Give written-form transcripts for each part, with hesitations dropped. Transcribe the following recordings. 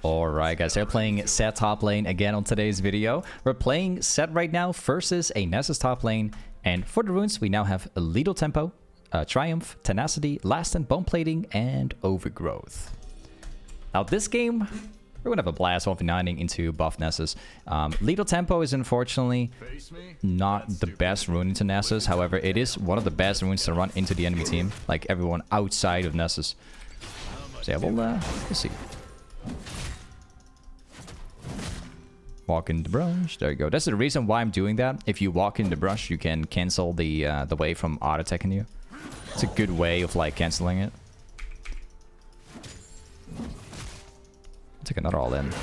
Alright guys, they're playing SETT top lane again on today's video. We're playing SETT right now versus a Nessus top lane. And for the runes, we now have Lethal Tempo, Triumph, Tenacity, Last and Bone Plating, and Overgrowth. Now this game, we're gonna have a blast 1v9ing into buff Nessus. Lethal Tempo is unfortunately not the best rune into Nessus. However, it is one of the best runes to run into the enemy team, like everyone outside of Nessus. So yeah, we'll see. Walk in the brush. There you go. That's the reason why I'm doing that. If you walk in the brush, you can cancel the wave from auto-attacking you. It's a good way of like canceling it. Take another all in.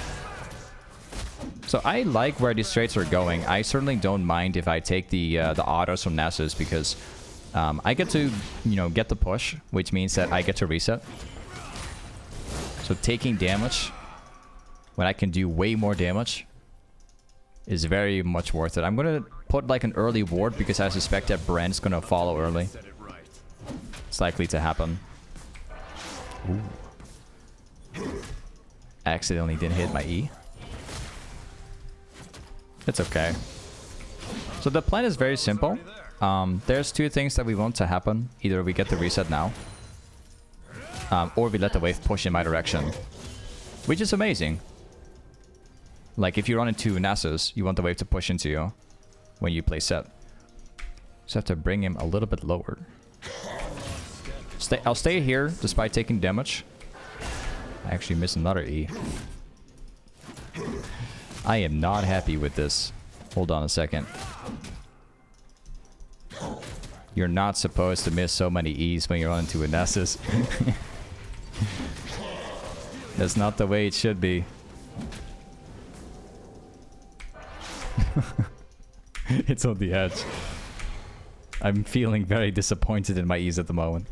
So I like where these trades are going. I certainly don't mind if I take the autos from Nessus because I get to, you know, get the push, which means that I get to reset. So taking damage when I can do way more damage is very much worth it. I'm gonna put like an early ward because I suspect that Brand's gonna follow early. It's likely to happen. Ooh. Accidentally didn't hit my E. It's okay. So the plan is very simple. There's two things that we want to happen. Either we get the reset now, or we let the wave push in my direction, which is amazing. Like if you run into Nessus, you want the wave to push into you when you play SETT. Just have to bring him a little bit lower. I'll stay here despite taking damage. I actually missed another E. I am not happy with this. Hold on a second. You're not supposed to miss so many E's when you're onto a Nessus. That's not the way it should be. It's on the edge. I'm feeling very disappointed in my E's at the moment.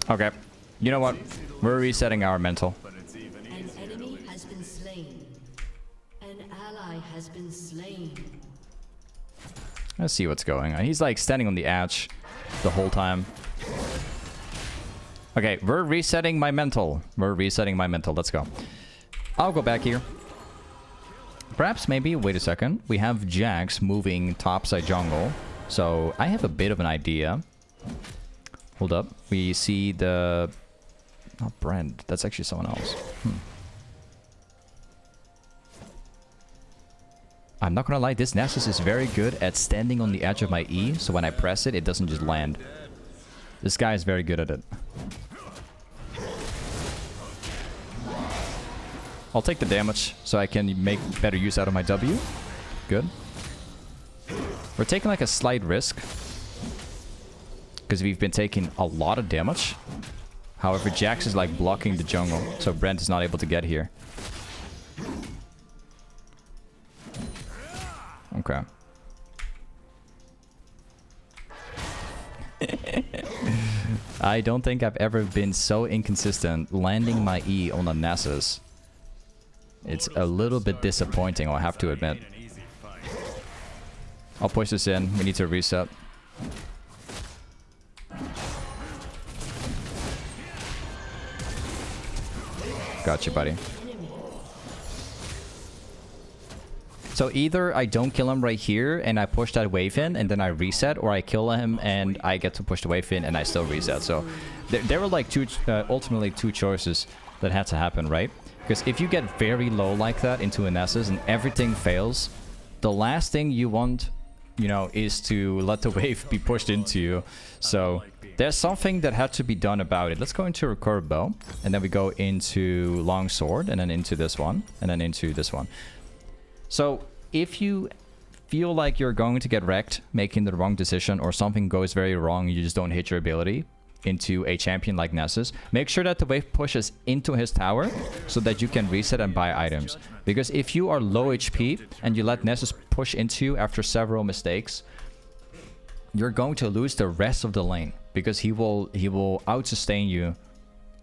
Okay. You know what? We're resetting our mental. An enemy has been slain. An ally has been slain. Let's see what's going on. He's like standing on the edge the whole time. Okay, we're resetting my mental. We're resetting my mental. Let's go. I'll go back here. Perhaps maybe, wait a second. We have Jax moving topside jungle. So I have a bit of an idea. Hold up. We see the... Not Brand. That's actually someone else. I'm not gonna lie. This Nessus is very good at standing on the edge of my E. So when I press it, it doesn't just land. This guy is very good at it. I'll take the damage so I can make better use out of my W. Good. We're taking like a slight risk because we've been taking a lot of damage. However, Jax is like blocking the jungle, so Brent is not able to get here. Okay. I don't think I've ever been so inconsistent landing my E on a Nessus. It's a little bit disappointing, I'll have to admit. I'll push this in. We need to reset. Gotcha, buddy. So either I don't kill him right here and I push that wave in and then I reset, or I kill him and I get to push the wave in and I still reset. So there were like ultimately two choices that had to happen, right? Because if you get very low like that into a Nessus and everything fails, the last thing you want, you know, is to let the wave be pushed into you. So there's something that had to be done about it. Let's go into recurve bow, and then we go into long sword, and then into this one, and then into this one. So if you feel like you're going to get wrecked making the wrong decision, or something goes very wrong, you just don't hit your ability into a champion like Nessus, make sure that the wave pushes into his tower so that you can reset and buy items. Because if you are low HP and you let Nessus push into you after several mistakes, you're going to lose the rest of the lane, because he will out sustain you.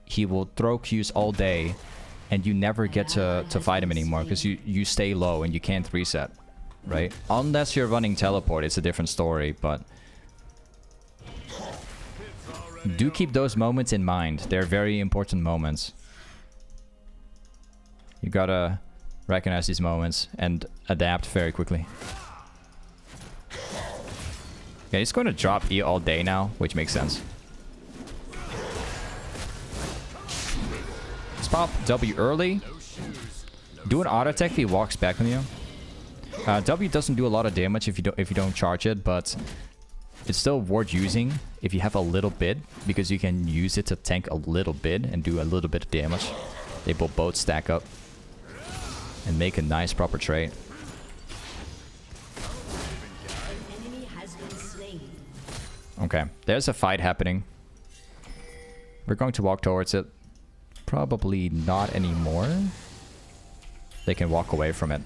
He will throw Qs all day and you never get to fight him anymore because you stay low and you can't reset, right? Unless you're running teleport, it's a different story, but Do keep those moments in mind. They're very important moments. You gotta recognize these moments and adapt very quickly. Yeah, he's going to drop E all day now, which makes sense. Let's pop W early. Do an auto attack if he walks back on you. W doesn't do a lot of damage if you don't charge it, but it's still worth using if you have a little bit, because you can use it to tank a little bit and do a little bit of damage. They will both stack up and make a nice proper trade. Okay, there's a fight happening. We're going to walk towards it. Probably not anymore. They can walk away from it.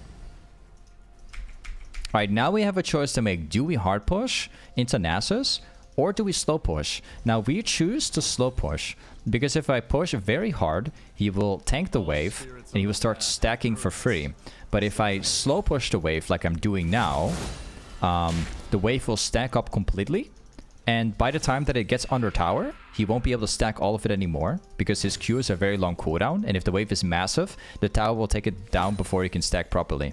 Alright, now we have a choice to make. Do we hard push into Nasus, or do we slow push? Now we choose to slow push, because if I push very hard, he will tank the wave and he will start stacking for free. But if I slow push the wave like I'm doing now, the wave will stack up completely. And by the time that it gets under tower, he won't be able to stack all of it anymore, because his Q is a very long cooldown, and if the wave is massive, the tower will take it down before he can stack properly.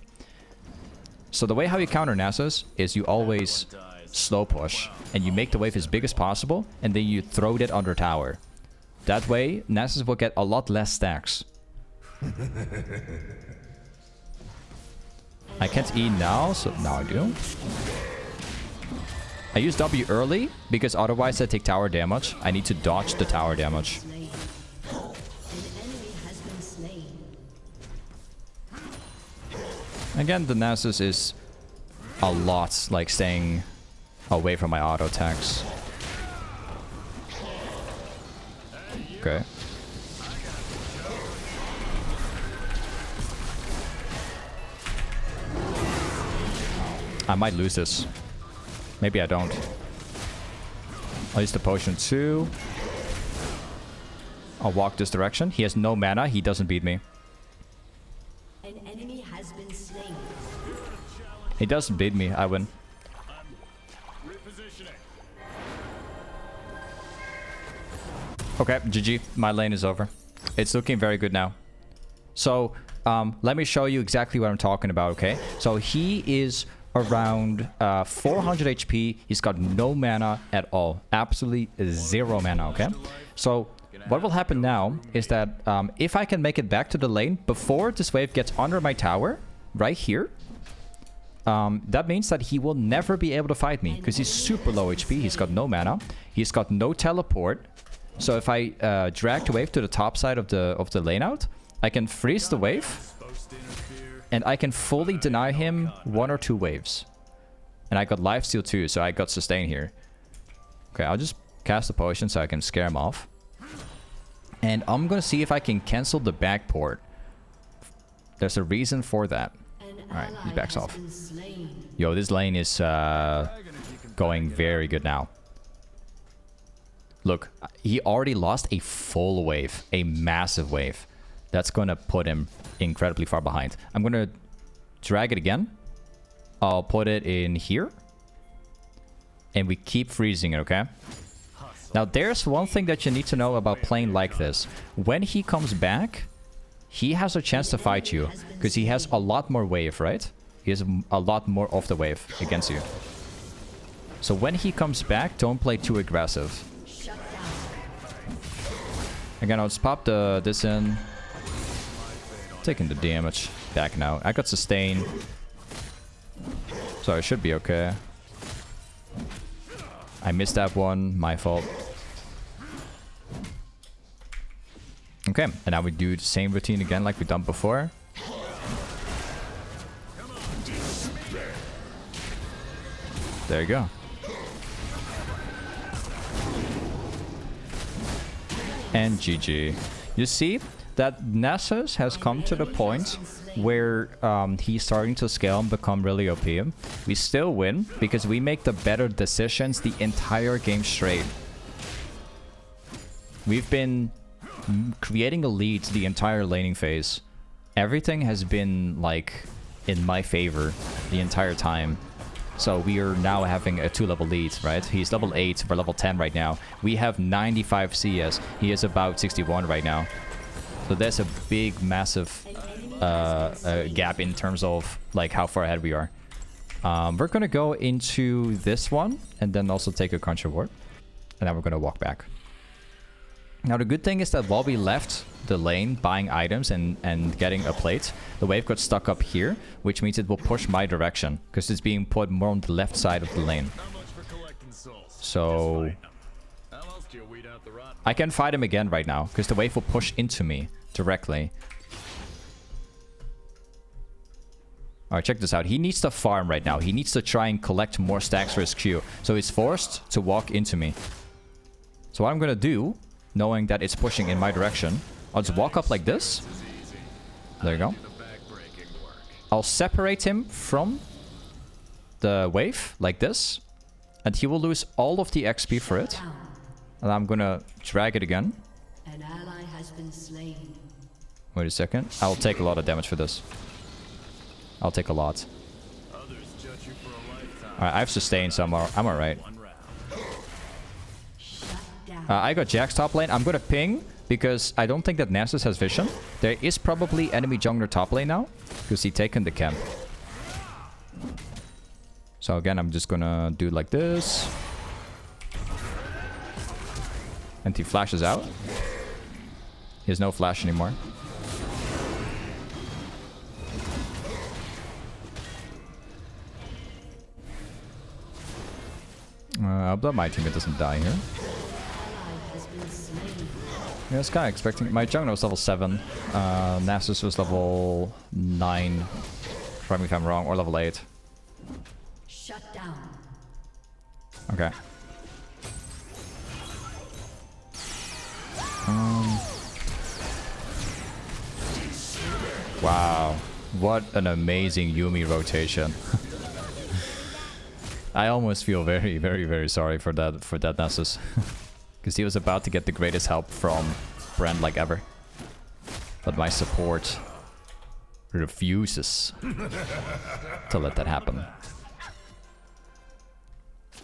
So the way how you counter Nasus is you always slow push, and you make the wave as big as possible, and then you throw it under tower. That way, Nasus will get a lot less stacks. I can't E now, so now I do. I use W early, because otherwise I take tower damage. I need to dodge the tower damage. Again, the Nasus is a lot like staying away from my auto attacks. Okay. I might lose this. Maybe I don't. I'll use the potion too. I'll walk this direction. He has no mana. He doesn't beat me. An enemy has been slain. He doesn't beat me. I win. Okay, GG. My lane is over. It's looking very good now. So, let me show you exactly what I'm talking about, okay? So he is around 400 HP. He's got no mana at all. Absolutely zero mana, okay? So what will happen now is that if I can make it back to the lane before this wave gets under my tower, right here, that means that he will never be able to fight me, because he's super low HP. He's got no mana. He's got no teleport. So if I drag the wave to the top side of the lane out, I can freeze the wave. And I can fully deny him 1 or 2 waves. And I got lifesteal too, so I got sustain here. Okay, I'll just cast a potion so I can scare him off. And I'm gonna see if I can cancel the back port. There's a reason for that. Alright, he backs off. Yo, this lane is going very good now. Look, he already lost a full wave. A massive wave. That's gonna put him incredibly far behind. I'm gonna drag it again. I'll put it in here. And we keep freezing it, okay? Now, there's one thing that you need to know about playing like this. When he comes back, he has a chance to fight you. Because he has a lot more wave, right? He has a lot more of the wave against you. So when he comes back, don't play too aggressive. Again, I'll just pop this in. Taking the damage back now. I got sustain. So I should be okay. I missed that one. My fault. Okay, and now we do the same routine again like we've done before. There you go. And GG. You see that Nasus has come to the point where he's starting to scale and become really OP. We still win because we make the better decisions the entire game straight. We've been creating a lead the entire laning phase. Everything has been like in my favor the entire time. So we are now having a 2-level lead, right? He's level 8, we're level 10 right now. We have 95 CS. He is about 61 right now. So there's a big, massive gap in terms of like how far ahead we are. We're gonna go into this one and then also take a contra ward. And then we're gonna walk back. Now the good thing is that while we left the lane buying items and getting a plate, the wave got stuck up here, which means it will push my direction because it's being put more on the left side of the lane. So I can fight him again right now because the wave will push into me directly. Alright, check this out. He needs to farm right now. He needs to try and collect more stacks for his Q. So he's forced to walk into me. So what I'm gonna do, knowing that it's pushing in my direction, I'll just walk up like this. There you go. I'll separate him from the wave like this. And he will lose all of the XP for it. And I'm gonna drag it again. An ally has been slain. Wait a second. I'll take a lot of damage for this. I'll take a lot. Alright, I have sustain, so I'm alright. I got Jack's top lane. I'm gonna ping because I don't think that Nasus has vision. There is probably enemy jungler top lane now because he taken the camp. So again, I'm just gonna do like this. And he flashes out. He has no flash anymore. I'll blow my teammate doesn't die here. Yeah, I was kind of expecting... My jungler was level 7. Nasus was level 9. Correct me if I'm wrong. Or level 8. Shut down. Okay. Wow. What an amazing Yuumi rotation. I almost feel very, very, very sorry for that Nasus. Because he was about to get the greatest help from Brand like ever. But my support refuses to let that happen.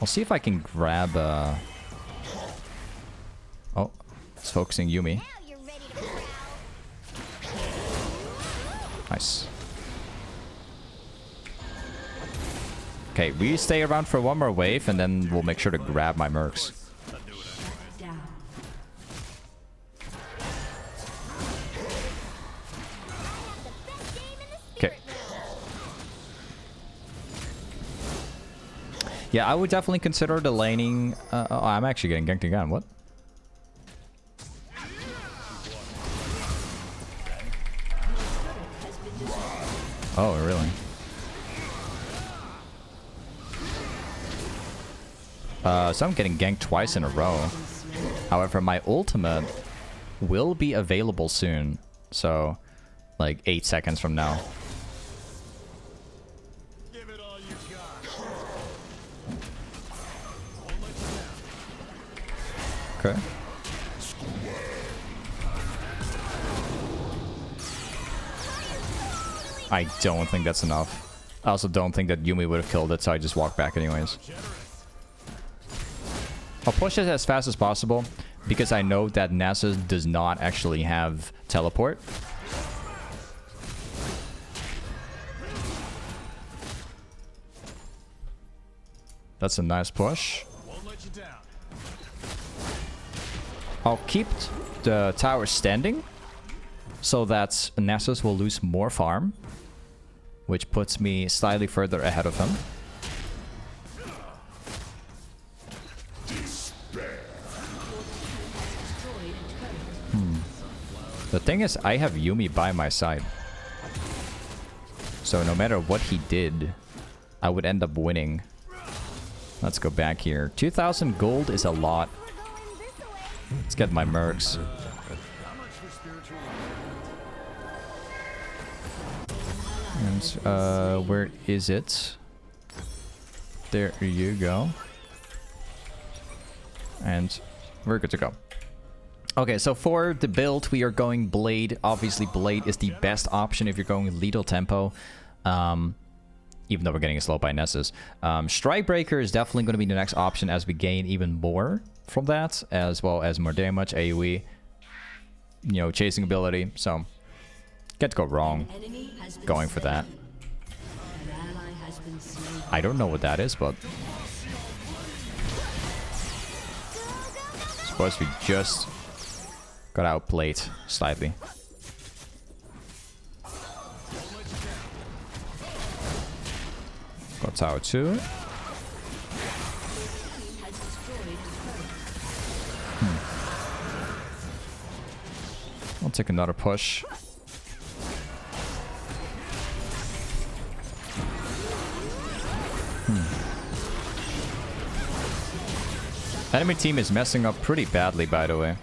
I'll see if I can grab oh, it's focusing Yuumi. Nice. Okay, we stay around for one more wave and then we'll make sure to grab my mercs. Okay. Yeah, I would definitely consider the laning. Oh, I'm actually getting ganked again. What? Oh, really? So I'm getting ganked twice in a row. However, my ultimate will be available soon. So, like 8 seconds from now. Okay. I don't think that's enough. I also don't think that Yuumi would have killed it, so I just walked back anyways. I'll push it as fast as possible because I know that Nasus does not actually have teleport. That's a nice push. I'll keep the tower standing so that Nasus will lose more farm, which puts me slightly further ahead of him. The thing is, I have Yuumi by my side. So no matter what he did, I would end up winning. Let's go back here. 2,000 gold is a lot. Let's get my mercs. And, where is it? There you go. And we're good to go. Okay, so for the build, we are going Blade. Obviously, Blade is the best option if you're going lethal tempo. even though we're getting slowed by Nessus. Stridebreaker is definitely going to be the next option as we gain even more from that, as well as more damage, AoE, you know, chasing ability. So, can't go wrong going for that. I don't know what that is, but suppose we just got outplayed slightly. Got tower 2. I'll take another push. Enemy team is messing up pretty badly, by the way.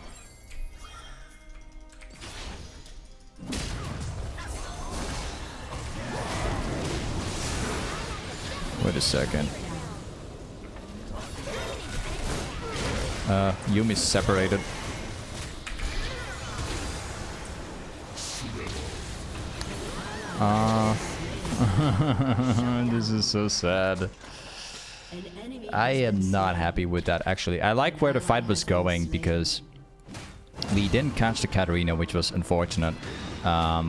Wait a second. Yumi's separated. This is so sad. I am not happy with that, actually. I like where the fight was going because we didn't catch the Katarina, which was unfortunate.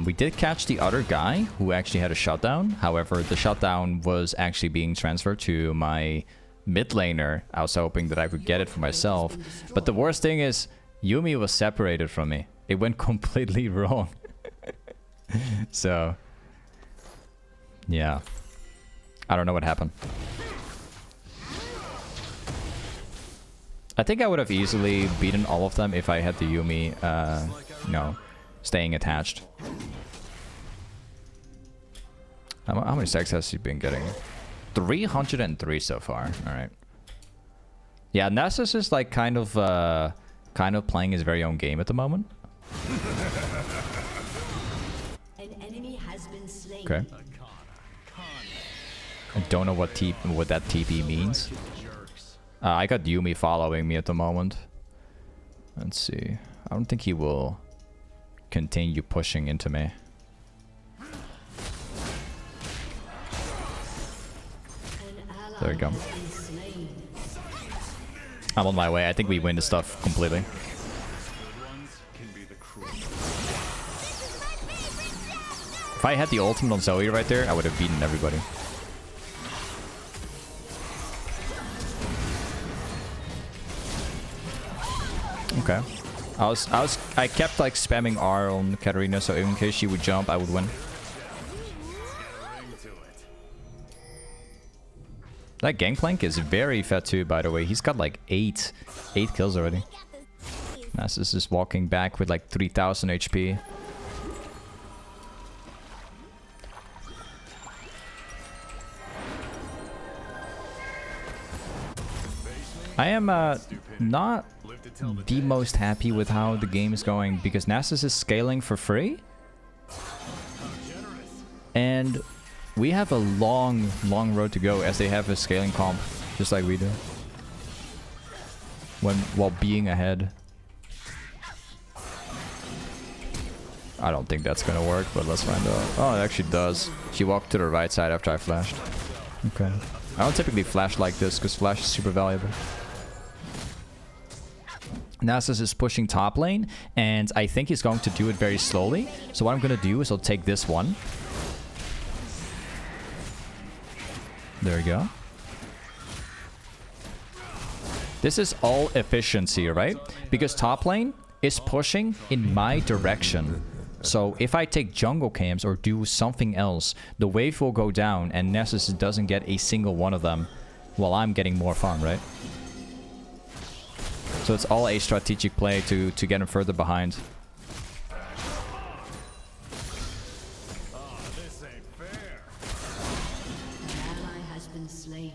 We did catch the other guy who actually had a shutdown. However, the shutdown was actually being transferred to my mid laner. I was hoping that I could get it for myself. But the worst thing is, Yumi was separated from me. It went completely wrong. So, yeah. I don't know what happened. I think I would have easily beaten all of them if I had the Yumi, you know, staying attached. How many stacks has he been getting? 303 so far. All right. Yeah, Nessus is like kind of playing his very own game at the moment. An enemy has been slain. Okay. I don't know what that TP means. I got Yumi following me at the moment. Let's see. I don't think he will continue pushing into me. There we go. I'm on my way. I think we win the stuff completely. If I had the ultimate on Zoe right there, I would have beaten everybody. Okay. I kept like spamming R on Katarina, so in case she would jump, I would win. That Gangplank is very fat too, by the way. He's got like 8 kills already. Nasus is walking back with like 3000 HP. I am not the most happy with how the game is going because Nasus is scaling for free. And we have a long road to go as they have a scaling comp, just like we do. While being ahead. I don't think that's gonna work, but let's find out. Oh, it actually does. She walked to the right side after I flashed. Okay. I don't typically flash like this because flash is super valuable. Nasus is pushing top lane, and I think he's going to do it very slowly. So what I'm going to do is I'll take this one. There we go. This is all efficiency, right? Because top lane is pushing in my direction. So if I take jungle camps or do something else, the wave will go down and Nessus doesn't get a single one of them while I'm getting more farm, right? So it's all a strategic play to get him further behind.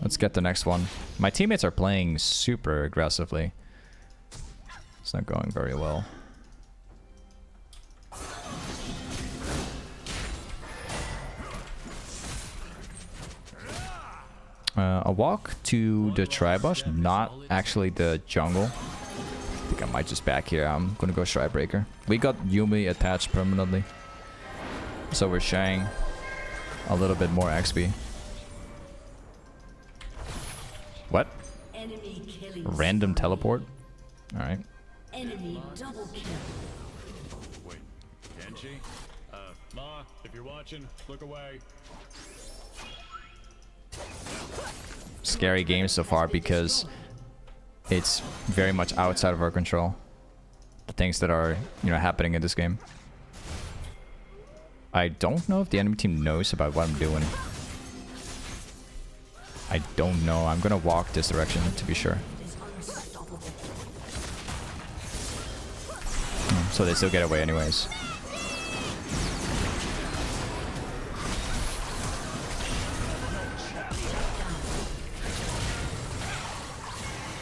Let's get the next one. My teammates are playing super aggressively. It's not going very well. I'll walk to the Tribush, not actually the jungle. I think I might just back here. I'm gonna go stridebreaker. We got Yumi attached permanently, so we're sharing a little bit more XP. Random teleport. All right. Enemy double kill. Wait, Kenshi? Ma, if you're watching, look away. Scary game so far because it's very much outside of our control. The things that are, you know, happening in this game. I don't know if the enemy team knows about what I'm doing. I don't know. I'm gonna walk this direction to be sure. So they still get away anyways.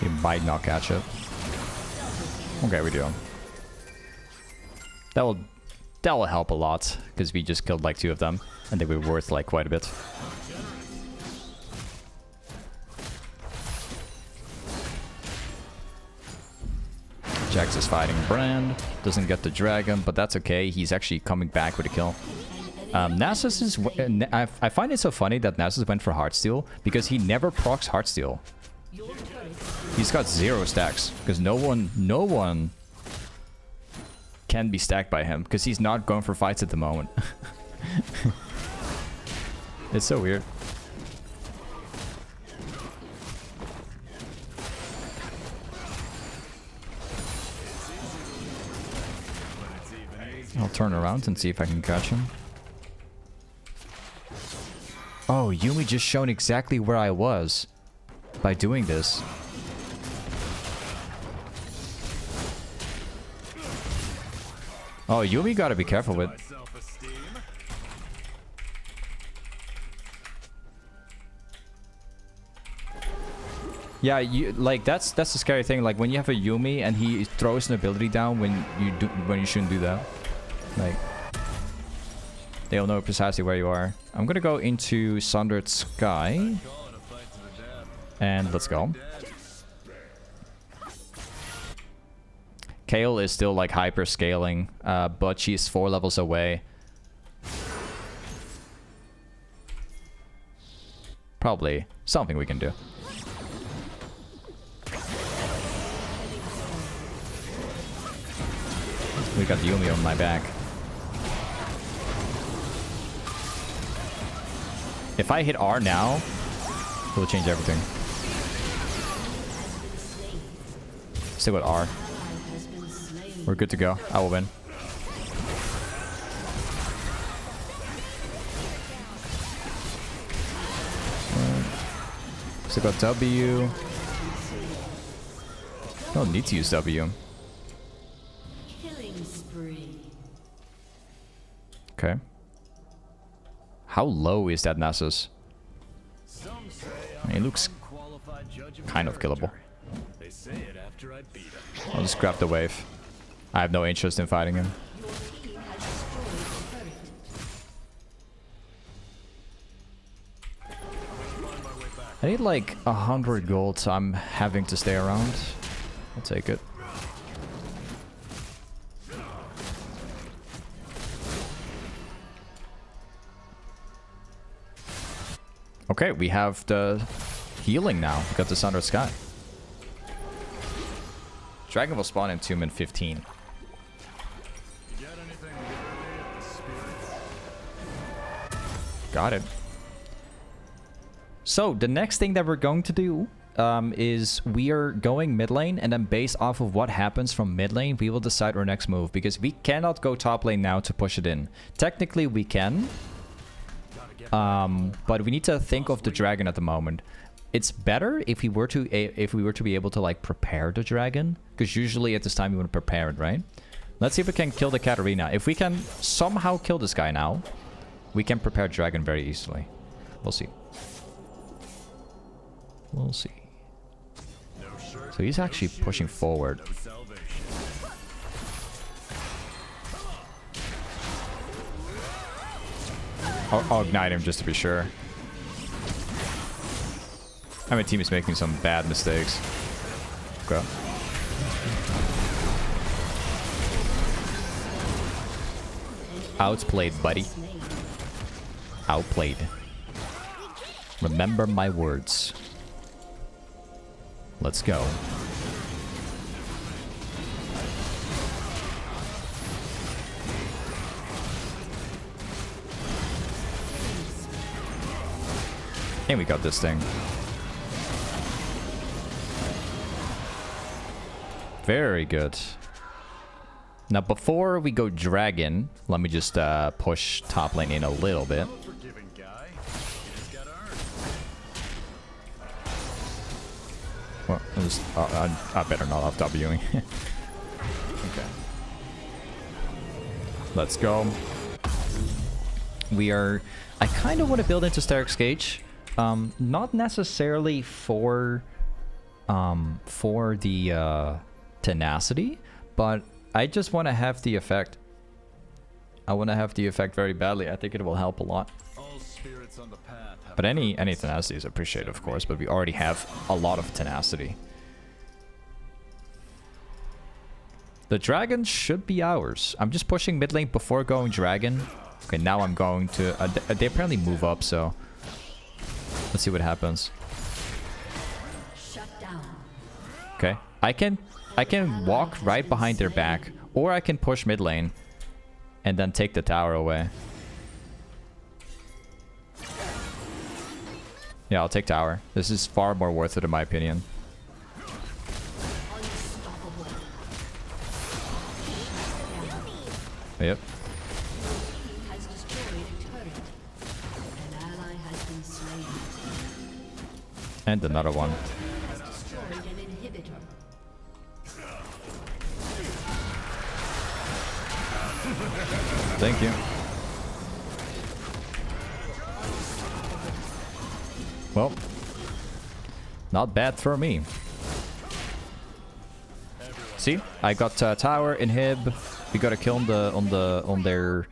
He might not catch it. Okay, we do. That will help a lot because we just killed like 2 of them and they were worth like quite a bit. Jax is fighting Brand, doesn't get the dragon, but that's okay. He's actually coming back with a kill. Nasus is... I find it so funny that Nasus went for Heartsteel because he never procs Heartsteel. He's got 0 stacks because no one can be stacked by him because he's not going for fights at the moment. It's so weird. I'll turn around and see if I can catch him. Oh, Yumi just shown exactly where I was by doing this. Oh, Yumi gotta be careful with. Yeah, like that's the scary thing. Like when you have a Yumi and he throws an ability down when you shouldn't do that. Like they'll know precisely where you are. I'm gonna go into Sundered Sky. And let's go. Kayle is still like hyper scaling, but she's 4 levels away. Probably something we can do. We got Yumi on my back. If I hit R now, it will change everything. Still with R. We're good to go. I will win. Still got W. Don't need to use W. Killing spree. Okay. How low is that Nasus? He looks kind of killable. I'll just grab the wave. I have no interest in fighting him. I need like 100 gold, so I'm having to stay around. I'll take it. Okay, we have the healing now. We got the Sundered Sky. Dragon will spawn in 2 min 15. Got it. So the next thing that we're going to do is we are going mid lane, and then based off of what happens from mid lane, we will decide our next move, because we cannot go top lane now to push it in. Technically we can, but we need to think of the dragon at the moment. It's better if we were to be able to like prepare the dragon, because usually at this time you want to prepare it, right? Let's see if we can kill the Katarina. If we can somehow kill this guy now, we can prepare dragon very easily. We'll see. We'll see. So he's actually pushing forward. I'll ignite him just to be sure. My team is making some bad mistakes. Go. Outplayed, buddy. Outplayed. Remember my words. Let's go. And we got this thing. Very good. Now, before we go dragon, let me just push top lane in a little bit. I'm a forgiving guy. You just gotta earn it. Well, I better not have Wing. Okay. Let's go. We are... I kind of want to build into steraks gage. Not necessarily for the tenacity, but I just want to have the effect. I want to have the effect very badly. I think it will help a lot. All spirits on the path have But any tenacity is appreciated, of course, but we already have a lot of tenacity. The dragon should be ours. I'm just pushing mid lane before going dragon. Okay, now I'm going to... they apparently move up, so... Let's see what happens. Shut down. Okay. I can walk right behind their back, or I can push mid lane and then take the tower away. Yeah, I'll take tower. This is far more worth it in my opinion. Unstoppable. Yep. Has destroyed a turret. An ally has been slain. And another one. Has destroyed an inhibitor. Thank you. Well, not bad for me. See, I got tower inhib. We got a kill on their,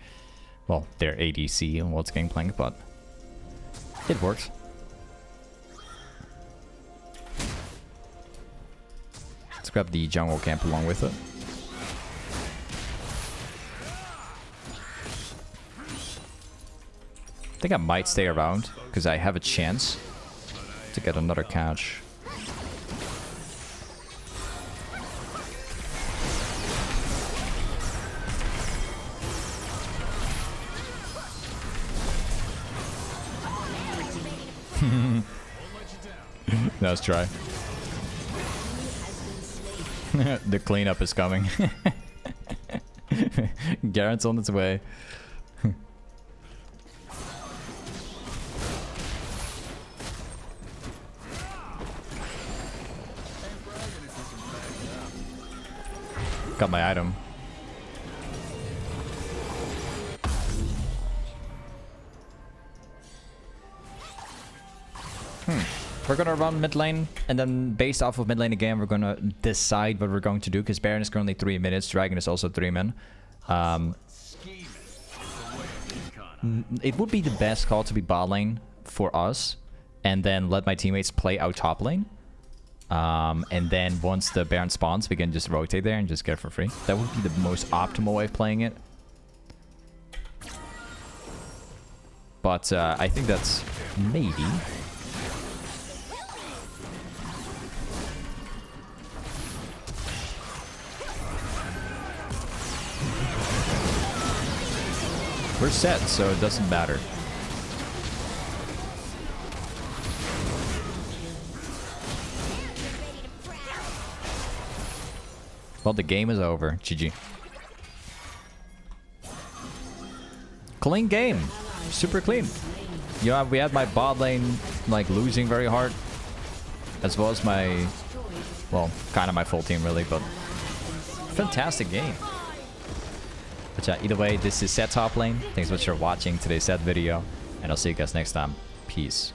well, their ADC on what's Gangplank, but it works. Let's grab the jungle camp along with it. I think I might stay around because I have a chance to get another catch. Nice try. The cleanup is coming. Garrett's on its way. Got my item. We're gonna run mid lane, and then based off of mid lane again, we're gonna decide what we're going to do, because Baron is currently 3 minutes, Dragon is also 3 min. It would be the best call to be bot lane for us, and then let my teammates play out top lane. And then once the Baron spawns, we can just rotate there and just get it for free. That would be the most optimal way of playing it. But I think that's maybe... We're set, so it doesn't matter. Well, the game is over. GG. Clean game. Super clean. Yeah, we had my bot lane like losing very hard, as well as my, well, kind of my full team really, but fantastic game. But yeah, either way, this is SETT Toplane. Thanks so much for watching today's SETT video, and I'll see you guys next time. Peace.